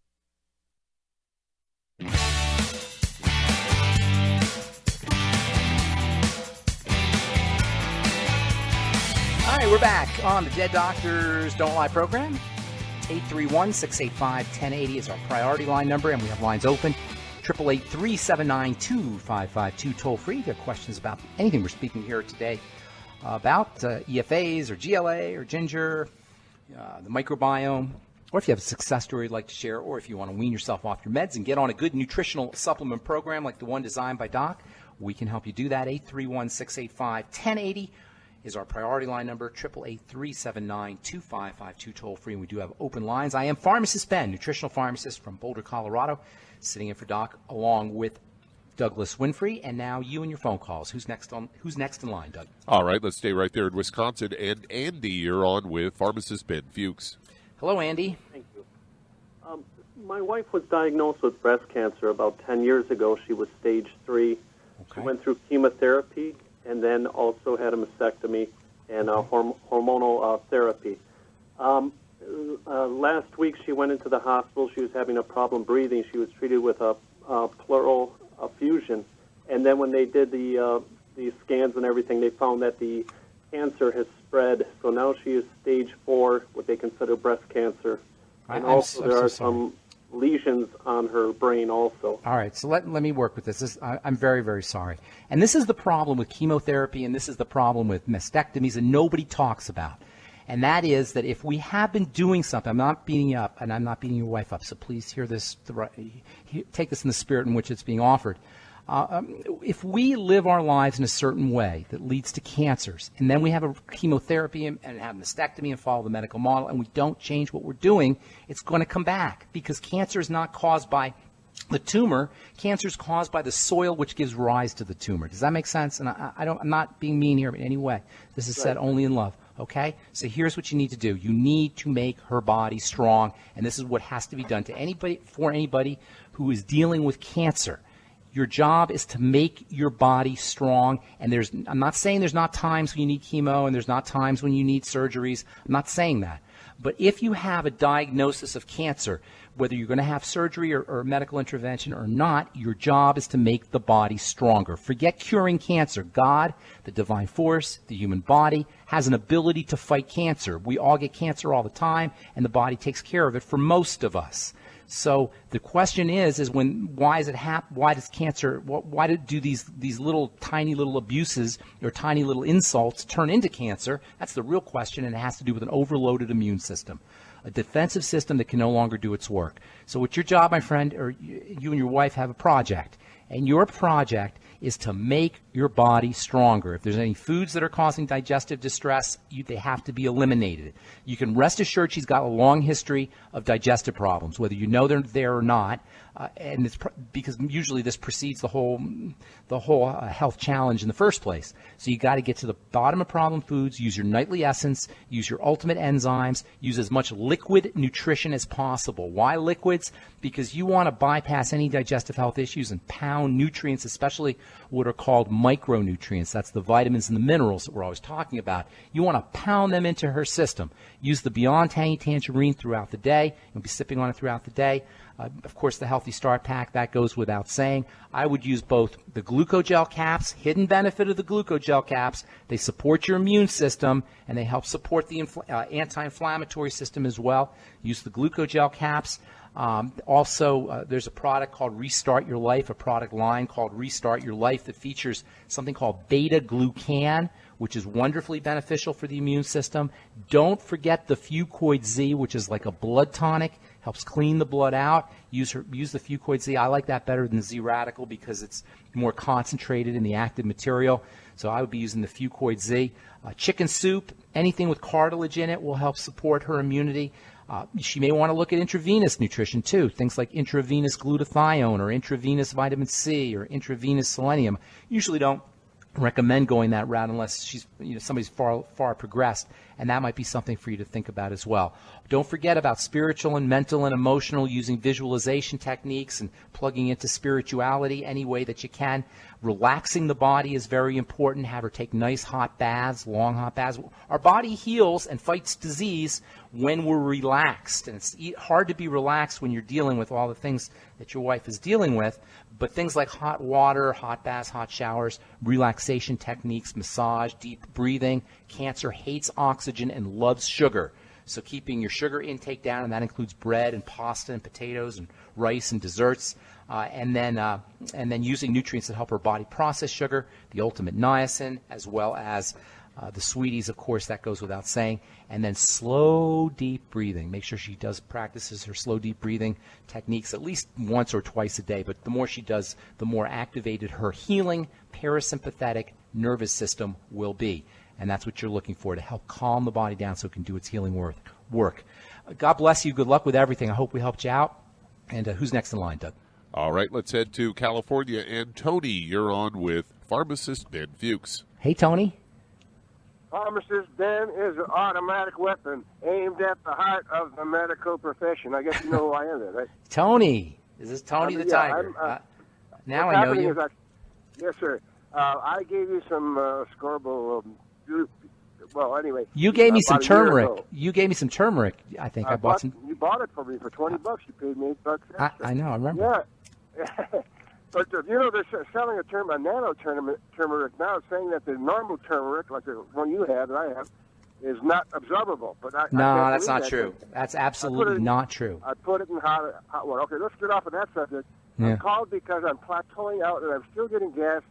All right, we're back on the Dead Doctors Don't Lie program. 831-685-1080 is our priority line number, and we have lines open. 888-379-2552 toll free. If you have questions about anything we're speaking here today about, EFAs or GLA or ginger, the microbiome, or if you have a success story you'd like to share, or if you want to wean yourself off your meds and get on a good nutritional supplement program like the one designed by Doc, we can help you do that. 831-685-1080 is our priority line number, 888-379-2552 toll free, and we do have open lines. I am Pharmacist Ben, nutritional pharmacist from Boulder, Colorado, sitting in for Doc along with Douglas Winfrey, and now you and your phone calls. Who's next in line, Doug? All right, let's stay right there in Wisconsin, and Andy, you're on with Pharmacist Ben Fuchs. Hello, Andy. Thank you. My wife was diagnosed with breast cancer about 10 years ago. She was stage 3. Okay. She went through chemotherapy and then also had a mastectomy and hormonal therapy. Last week she went into the hospital. She was having a problem breathing. She was treated with a pleural effusion. And then when they did the scans and everything, they found that the cancer has spread. So now she is stage 4, what they consider breast cancer. And there are some lesions on her brain also. All right, so let me work with this. I'm very, very sorry. And this is the problem with chemotherapy, and this is the problem with mastectomies, and nobody talks about. And that is that if we have been doing something, I'm not beating you up, and I'm not beating your wife up, so please hear this, take this in the spirit in which it's being offered. If we live our lives in a certain way that leads to cancers, and then we have a chemotherapy and have mastectomy and follow the medical model, and we don't change what we're doing, it's going to come back, because cancer is not caused by the tumor. Cancer is caused by the soil which gives rise to the tumor. Does that make sense? And I'm not being mean here in any way. This is said only in love. Okay? So here's what you need to do. You need to make her body strong, and this is what has to be done to anybody, for anybody who is dealing with cancer. Your job is to make your body strong, and I'm not saying there's not times when you need chemo and there's not times when you need surgeries. I'm not saying that. But if you have a diagnosis of cancer, whether you're going to have surgery or medical intervention or not, your job is to make the body stronger. Forget curing cancer. God, the divine force, the human body, has an ability to fight cancer. We all get cancer all the time, and the body takes care of it for most of us. So the question is why does it happen? Why does cancer? Why do these little tiny little abuses or tiny little insults turn into cancer? That's the real question, and it has to do with an overloaded immune system, a defensive system that can no longer do its work. So it's your job, my friend, or you and your wife have a project, and your project is to make your body stronger. If there's any foods that are causing digestive distress, they have to be eliminated. You can rest assured she's got a long history of digestive problems, whether you know they're there or not, and it's because usually this precedes the whole health challenge in the first place. So you got to get to the bottom of problem foods, use your nightly essence, use your ultimate enzymes, use as much liquid nutrition as possible. Why liquids? Because you want to bypass any digestive health issues and pound nutrients, especially what are called micronutrients. That's the vitamins and the minerals that we're always talking about. You want to pound them into her system. Use the Beyond Tangy Tangerine throughout the day. You'll be sipping on it throughout the day. Of course, the Healthy Start Pack, that goes without saying. I would use both the glucogel caps, hidden benefit of the glucogel caps. They support your immune system, and they help support the anti-inflammatory system as well. Use the glucogel caps. There's a product called Restart Your Life, a product line called Restart Your Life that features something called beta-glucan, which is wonderfully beneficial for the immune system. Don't forget the Fucoid Z, which is like a blood tonic, helps clean the blood out. Use the Fucoid Z. I like that better than Z Radical because it's more concentrated in the active material. So I would be using the Fucoid Z. Chicken soup, anything with cartilage in it will help support her immunity. She may want to look at intravenous nutrition too, things like intravenous glutathione or intravenous vitamin C or intravenous selenium. Usually don't recommend going that route unless she's somebody's far progressed, and that might be something for you to think about as well. Don't forget about spiritual and mental and emotional, using visualization techniques and plugging into spirituality any way that you can. Relaxing the body is very important. Have her take nice hot baths, long hot baths. Our body heals and fights disease when we're relaxed, and it's hard to be relaxed when you're dealing with all the things that your wife is dealing with. But things like hot water, hot baths, hot showers, relaxation techniques, massage, deep breathing. Cancer hates oxygen and loves sugar. So keeping your sugar intake down, and that includes bread and pasta and potatoes and rice and desserts. And then using nutrients that help her body process sugar, the ultimate niacin, as well as the sweeties, of course, that goes without saying. And then slow, deep breathing. Make sure she practices her slow, deep breathing techniques at least once or twice a day. But the more she does, the more activated her healing parasympathetic nervous system will be. And that's what you're looking for, to help calm the body down so it can do its healing work. God bless you. Good luck with everything. I hope we helped you out. And who's next in line, Doug? All right, let's head to California. And Tony, you're on with Pharmacist Ben Fuchs. Hey, Tony. Pharmacist Ben is an automatic weapon aimed at the heart of the medical profession. I guess you know who I am, then, right? Tony. Is this Tony the Tiger? Now I know you. Yes, sir. I gave you some Scorbel. Well, anyway. You gave me some turmeric. You gave me some turmeric. I think I bought some. You bought it for me for $20. You paid me $8 extra. I know. I remember. Yeah. But they're selling a nano turmeric now, saying that the normal turmeric, like the one you have that I have, is not absorbable. But no, that's not true. That's absolutely not true. I put it in hot water. Okay, let's get off of that subject. Yeah. I'm called because I'm plateauing out and I'm still getting gas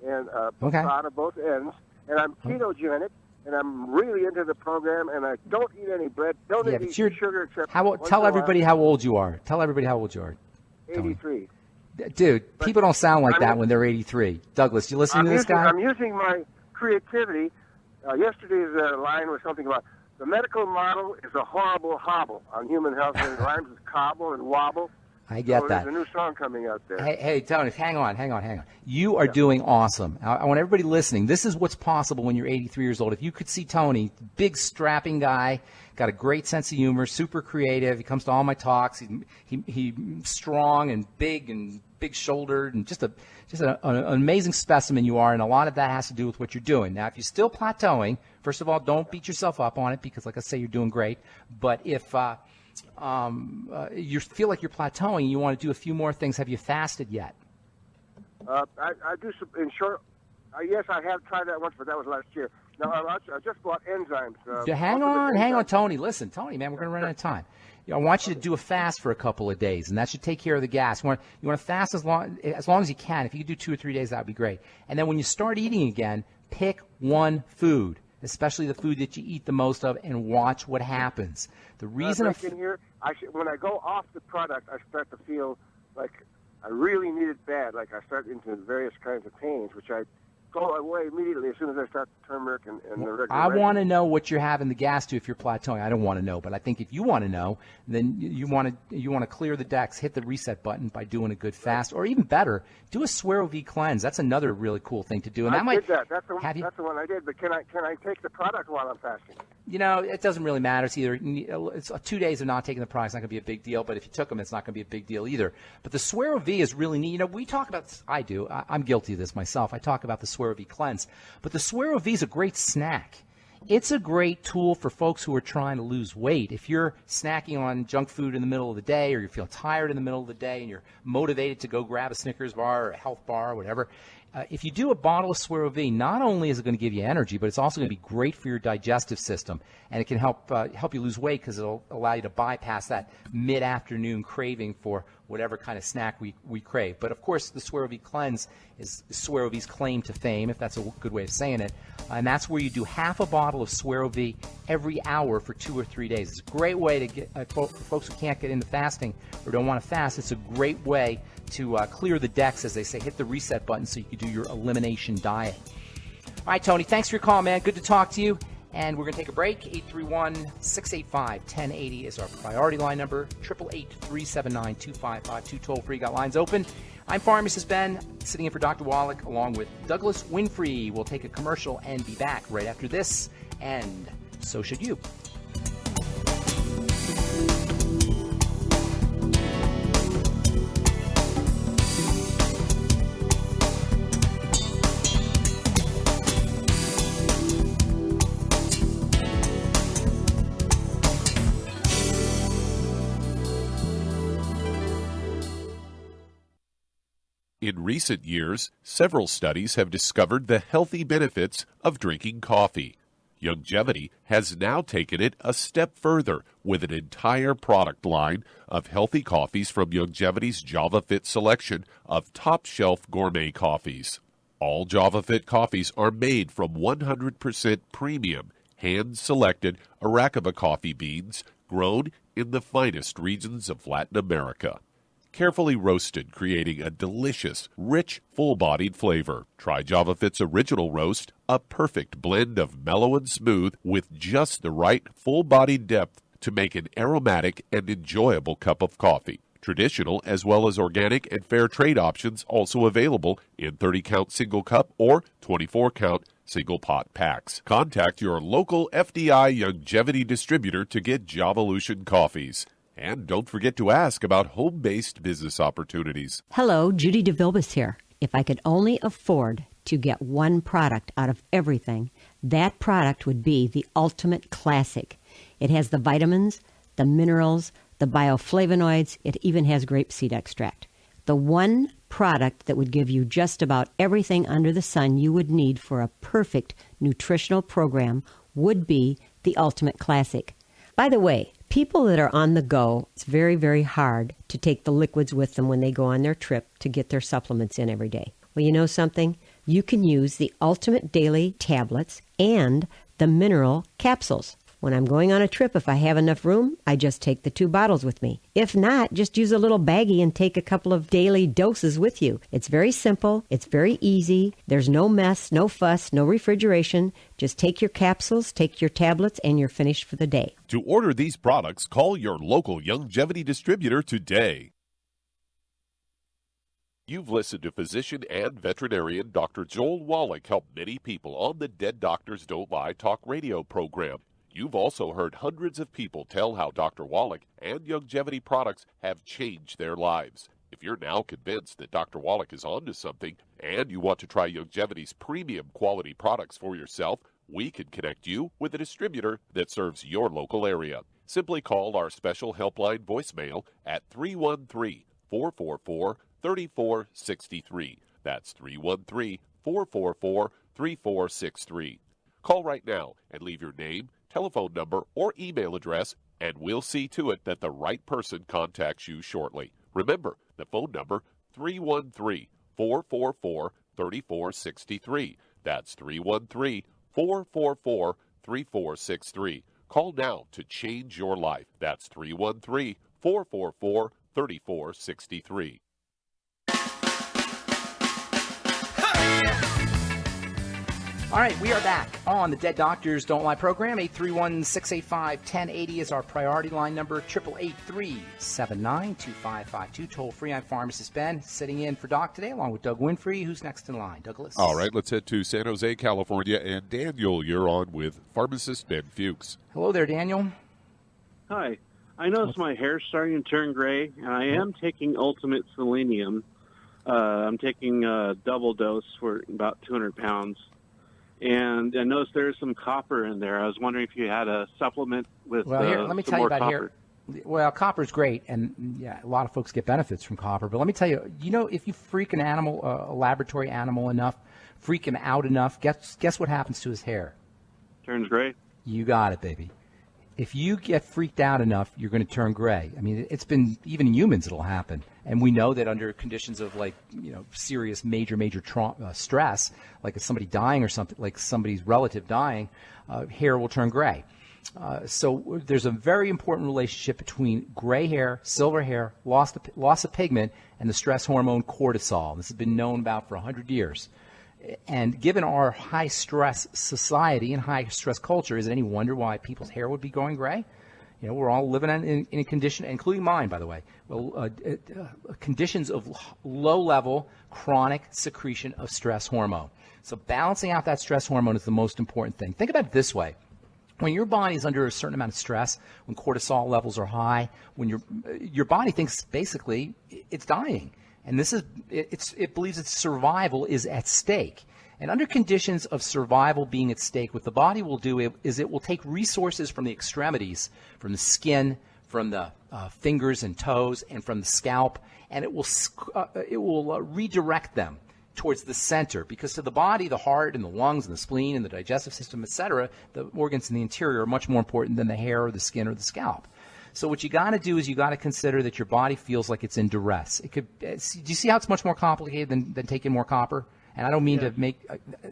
and out of both ends, and I'm ketogenic. And I'm really into the program, and I don't eat any bread, don't eat sugar except. Tell everybody how old you are. Tell everybody how old you are. 83. Dude, people don't sound like that when they're 83. Douglas, you listening to this guy? I'm using my creativity. Yesterday's line was something about the medical model is a horrible hobble on human health, and it rhymes with cobble and wobble. I get that. There's a new song coming out there. Hey, Tony, hang on. You are doing awesome. I want everybody listening. This is what's possible when you're 83 years old. If you could see Tony, big strapping guy, got a great sense of humor, super creative. He comes to all my talks. He's strong and big-shouldered, and just an amazing specimen you are. And a lot of that has to do with what you're doing. Now, if you're still plateauing, first of all, don't beat yourself up on it because, like I say, you're doing great. But if you feel like you're plateauing, you want to do a few more things. Have you fasted yet? I do some, in short. Yes, I have tried that once, but that was last year. Now I just bought enzymes. Hang on, Tony. Listen, Tony, man, we're going to run out of time. I want you to do a fast for a couple of days, and that should take care of the gas. You want to fast as long as you can. If you could do 2 or 3 days, that would be great. And then when you start eating again, pick one food, especially the food that you eat the most of, and watch what happens. The reason when I go off the product, I start to feel like I really need it bad. Like I start into various kinds of pains, which I go away immediately as soon as I start the turmeric and the regular. I want to know what you're having the gas to if you're plateauing. I don't want to know, but I think if you want to know, then you want to clear the decks, hit the reset button by doing a good fast, or even better, do a Suero V cleanse. That's another really cool thing to do. And I did that. That's the one I did. But can I take the product while I'm fasting? It doesn't really matter. It's 2 days of not taking the product. It's not going to be a big deal. But if you took them, it's not going to be a big deal either. But the Suero V is really neat. We talk about this. I do. I'm guilty of this myself. I talk about the Suero V cleanse. But the Suero V is a great snack. It's a great tool for folks who are trying to lose weight. If you're snacking on junk food in the middle of the day, or you feel tired in the middle of the day and you're motivated to go grab a Snickers bar or a health bar or whatever, if you do a bottle of Suero V, not only is it going to give you energy, but it's also going to be great for your digestive system, and it can help you lose weight because it'll allow you to bypass that mid-afternoon craving for whatever kind of snack we crave. But of course, the Suero V cleanse is Suero V's claim to fame, if that's a good way of saying it, and that's where you do half a bottle of Suero V every hour for 2 or 3 days. It's a great way to get for folks who can't get into fasting or don't want to fast. It's a great way to clear the decks, as they say, hit the reset button so you can do your elimination diet. All right, Tony, thanks for your call, man. Good to talk to you. And we're going to take a break. 831-685-1080 is our priority line number. 888-379-2552. Toll free. Got lines open. I'm Pharmacist Ben, sitting in for Dr. Wallach, along with Douglas Winfrey. We'll take a commercial and be back right after this. And so should you. In recent years, several studies have discovered the healthy benefits of drinking coffee. Youngevity has now taken it a step further with an entire product line of healthy coffees from Youngevity's JavaFit selection of top-shelf gourmet coffees. All JavaFit coffees are made from 100% premium, hand-selected Arabica coffee beans grown in the finest regions of Latin America. Carefully roasted, creating a delicious, rich, full-bodied flavor. Try JavaFit's original roast, a perfect blend of mellow and smooth with just the right full-bodied depth to make an aromatic and enjoyable cup of coffee. Traditional as well as organic and fair trade options also available in 30-count single cup or 24-count single pot packs. Contact your local FDI Youngevity distributor to get Javalution coffees. And don't forget to ask about home-based business opportunities. Hello, Judy DeVilbus here. If I could only afford to get one product out of everything, that product would be the Ultimate Classic. It has the vitamins, the minerals, the bioflavonoids. It even has grapeseed extract. The one product that would give you just about everything under the sun you would need for a perfect nutritional program would be the Ultimate Classic. By the way, people that are on the go, it's very, very hard to take the liquids with them when they go on their trip to get their supplements in every day. Well, you know something? You can use the Ultimate Daily Tablets and the mineral capsules. When I'm going on a trip, if I have enough room, I just take the 2 bottles with me. If not, just use a little baggie and take a couple of daily doses with you. It's very simple. It's very easy. There's no mess, no fuss, no refrigeration. Just take your capsules, take your tablets, and you're finished for the day. To order these products, call your local Youngevity distributor today. You've listened to physician and veterinarian Dr. Joel Wallach help many people on the Dead Doctors Don't Lie talk radio program. You've also heard hundreds of people tell how Dr. Wallach and Youngevity products have changed their lives. If you're now convinced that Dr. Wallach is onto something and you want to try Youngevity's premium quality products for yourself, we can connect you with a distributor that serves your local area. Simply call our special helpline voicemail at 313-444-3463. That's 313-444-3463. Call right now and leave your name, telephone number, or email address, and we'll see to it that the right person contacts you shortly. Remember, the phone number, 313-444-3463. That's 313-444-3463. Call now to change your life. That's 313-444-3463. All right, we are back on the Dead Doctors Don't Lie program. 831-685-1080 is our priority line number. 888-379-2552. Toll free. I'm Pharmacist Ben, sitting in for Doc today, along with Doug Winfrey. Who's next in line? Douglas. All right, let's head to San Jose, California. And Daniel, you're on with Pharmacist Ben Fuchs. Hello there, Daniel. Hi. I noticed my hair's starting to turn gray, and I am taking Ultimate Selenium. I'm taking a double dose for about 200 pounds. And I noticed there's some copper in there. I was wondering if you had a supplement with here, let me tell you about copper. Well, copper's great, and yeah, a lot of folks get benefits from copper. But let me tell you, if you freak an animal, a laboratory animal enough, freak him out enough, guess what happens to his hair? Turns gray. You got it, baby. If you get freaked out enough, you're going to turn gray. I mean, it's been, even in humans, it'll happen. And we know that under conditions of serious major stress, like if somebody dying or something, like somebody's relative dying, hair will turn gray. So there's a very important relationship between gray hair, silver hair, loss of pigment, and the stress hormone cortisol. This has been known about for 100 years. And given our high-stress society and high-stress culture, is it any wonder why people's hair would be going gray? We're all living in a condition, including mine, by the way, conditions of low-level chronic secretion of stress hormone. So balancing out that stress hormone is the most important thing. Think about it this way. When your body is under a certain amount of stress, when cortisol levels are high, when your body thinks basically it's dying. And it believes its survival is at stake. And under conditions of survival being at stake, what the body will do is it will take resources from the extremities, from the skin, from the fingers and toes, and from the scalp, and it will redirect them towards the center. Because to the body, the heart and the lungs and the spleen and the digestive system, etc., the organs in the interior are much more important than the hair or the skin or the scalp. So what you got to do is you got to consider that your body feels like it's in duress. Do you see how it's much more complicated than taking more copper? And I don't mean to make,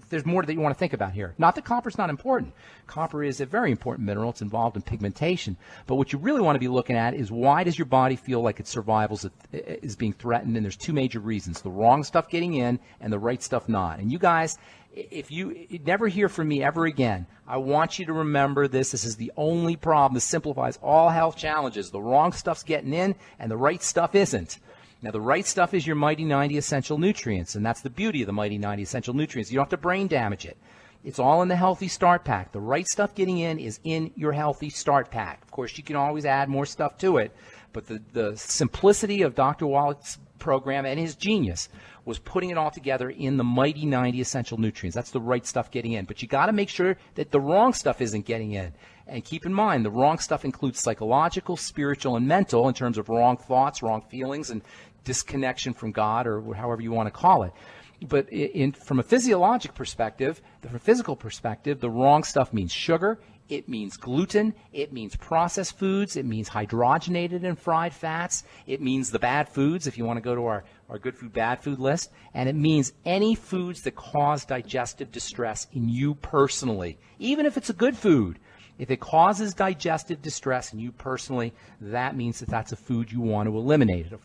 there's more that you want to think about here. Not that copper's not important. Copper is a very important mineral. It's involved in pigmentation. But what you really want to be looking at is, why does your body feel like its survival is being threatened? And there's two major reasons: the wrong stuff getting in and the right stuff not. And you guys, if you never hear from me ever again, I want you to remember this. This is the only problem. This simplifies all health challenges. The wrong stuff's getting in and the right stuff isn't. Now, the right stuff is your Mighty 90 essential nutrients, and that's the beauty of the Mighty 90 essential nutrients. You don't have to brain damage it. It's all in the Healthy Start Pack. The right stuff getting in is in your Healthy Start Pack. Of course, you can always add more stuff to it, but the simplicity of Dr. Wallach's program and his genius was putting it all together in the Mighty 90 essential nutrients. That's the right stuff getting in. But you got to make sure that the wrong stuff isn't getting in. And keep in mind, the wrong stuff includes psychological, spiritual, and mental, in terms of wrong thoughts, wrong feelings, and disconnection from God, or however you want to call it. But from a physiologic perspective, from a physical perspective, the wrong stuff means sugar, it means gluten, it means processed foods, it means hydrogenated and fried fats, it means the bad foods, if you want to go to our good food, bad food list, and it means any foods that cause digestive distress in you personally, even if it's a good food. If it causes digestive distress in you personally, that means that that's a food you want to eliminate. Of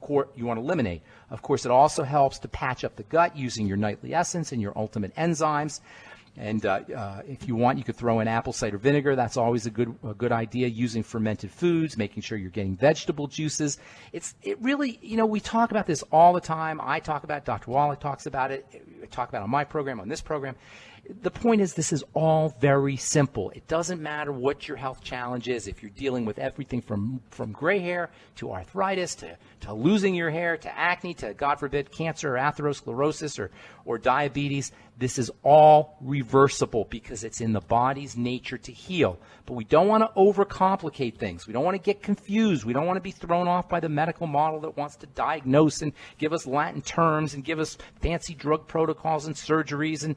course, it also helps to patch up the gut using your nightly essence and your ultimate enzymes. And if you want, you could throw in apple cider vinegar. That's always a good idea. Using fermented foods, making sure you're getting vegetable juices. It really, we talk about this all the time. I talk about it. Dr. Wallach talks about it. I talk about it on my program, on this program. The point is, this is all very simple. It doesn't matter what your health challenge is. If you're dealing with everything from gray hair to arthritis to losing your hair to acne to, God forbid, cancer or atherosclerosis or diabetes, this is all reversible because it's in the body's nature to heal. But we don't want to overcomplicate things. We don't want to get confused. We don't want to be thrown off by the medical model that wants to diagnose and give us Latin terms and give us fancy drug protocols and surgeries. And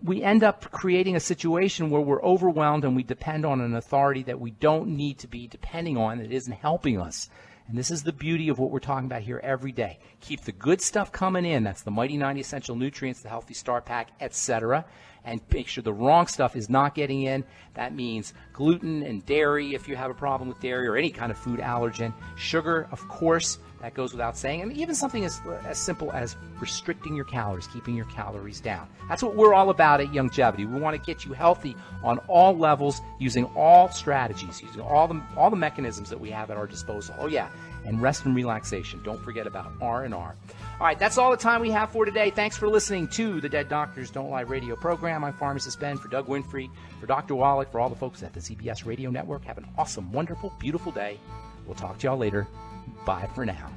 we end up creating a situation where we're overwhelmed and we depend on an authority that we don't need to be depending on, that isn't helping us. And this is the beauty of what we're talking about here every day. Keep the good stuff coming in. That's the Mighty 90 Essential Nutrients, the Healthy Start Pack, etc. And make sure the wrong stuff is not getting in. That means gluten and dairy, if you have a problem with dairy, or any kind of food allergen. Sugar, of course, that goes without saying. And even something as simple as restricting your calories, keeping your calories down. That's what we're all about at Youngevity. We want to get you healthy on all levels, using all strategies, using all the mechanisms that we have at our disposal. Oh yeah, and rest and relaxation. Don't forget about R&R. All right, that's all the time we have for today. Thanks for listening to the Dead Doctors Don't Lie radio program. I'm Pharmacist Ben, for Doug Winfrey, for Dr. Wallach, for all the folks at the CBS Radio Network. Have an awesome, wonderful, beautiful day. We'll talk to y'all later. Bye for now.